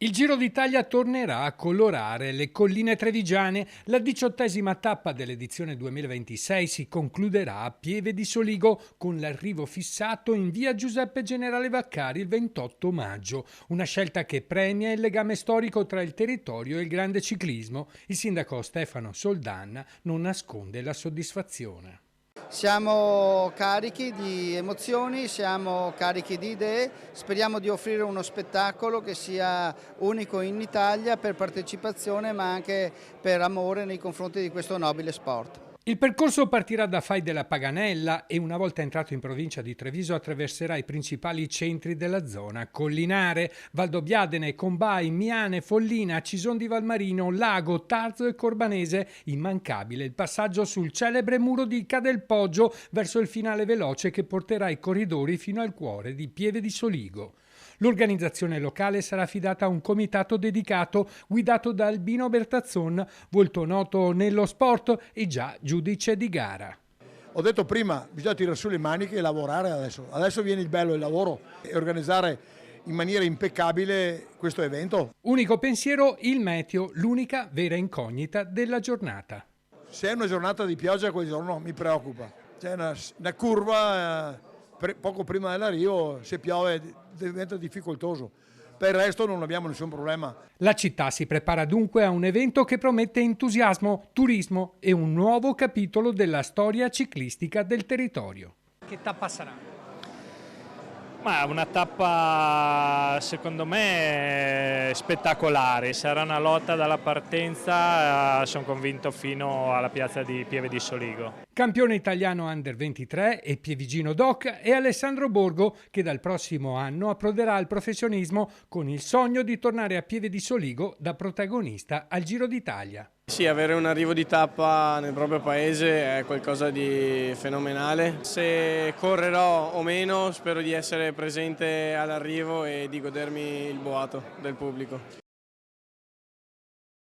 Il Giro d'Italia tornerà a colorare le colline trevigiane. La 18ª tappa dell'edizione 2026 si concluderà a Pieve di Soligo con l'arrivo fissato in via Giuseppe Generale Vaccari il 28 maggio. Una scelta che premia il legame storico tra il territorio e il grande ciclismo. Il sindaco Stefano Soldanna non nasconde la soddisfazione. Siamo carichi di emozioni, siamo carichi di idee, speriamo di offrire uno spettacolo che sia unico in Italia per partecipazione ma anche per amore nei confronti di questo nobile sport. Il percorso partirà da Fai della Paganella e una volta entrato in provincia di Treviso attraverserà i principali centri della zona collinare: Valdobbiadene, Combai, Miane, Follina, Cison di Valmarino, Lago, Tarzo e Corbanese. Immancabile il passaggio sul celebre muro di Ca del Poggio verso il finale veloce che porterà i corridori fino al cuore di Pieve di Soligo. L'organizzazione locale sarà affidata a un comitato dedicato guidato da Albino Bertazzon, volto noto nello sport e già giudice di gara. Ho detto prima, bisogna tirare su le maniche e lavorare adesso. Adesso viene il bello, il lavoro e organizzare in maniera impeccabile questo evento. Unico pensiero, il meteo, l'unica vera incognita della giornata. Se è una giornata di pioggia quel giorno mi preoccupa. C'è una curva poco prima dell'arrivo, se piove diventa difficoltoso. Per il resto non abbiamo nessun problema. La città si prepara dunque a un evento che promette entusiasmo, turismo e un nuovo capitolo della storia ciclistica del territorio. Che tappa sarà? Ma una tappa secondo me spettacolare, sarà una lotta dalla partenza, sono convinto, fino alla piazza di Pieve di Soligo. Campione italiano Under 23 e Pievigino Doc è Alessandro Borgo, che dal prossimo anno approderà al professionismo con il sogno di tornare a Pieve di Soligo da protagonista al Giro d'Italia. Sì, avere un arrivo di tappa nel proprio paese è qualcosa di fenomenale. Se correrò o meno spero di essere presente all'arrivo e di godermi il boato del pubblico.